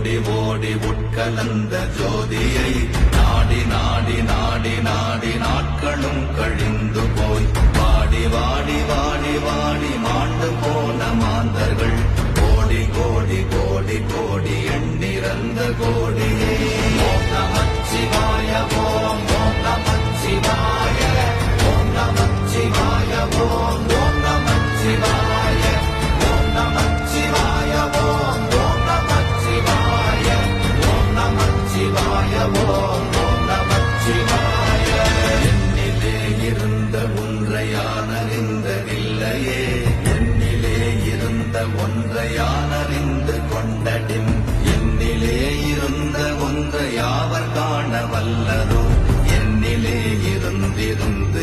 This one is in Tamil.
ஓடி ஓடி உட்கலந்த ஜோதியை நாடி நாடி நாடி நாடி நாட்களும் கழிந்து போய் வாடி வாடி வாடி வாடி மாண்டு போன மாந்தர்கள் கோடி கோடி கோடி கோடி எண்ணிறந்த கோடியே. ஓம் நமச்சிவாய ஓம் ஓம் நமச்சிவாய ஓம் நமச்சிவாய ஓம் ஓம் நமச்சிவாய ஓம் நமச்சிவாய ஓம் ஓம் நமச்சிவாய ஓம் நமச்சிவாய ஓம் ஓம் நமச்சிவாய. என்னிலே இருந்த ஒன்றையானறிந்ததில்லையே, என்னிலே இருந்த ஒன்றையானறிந்த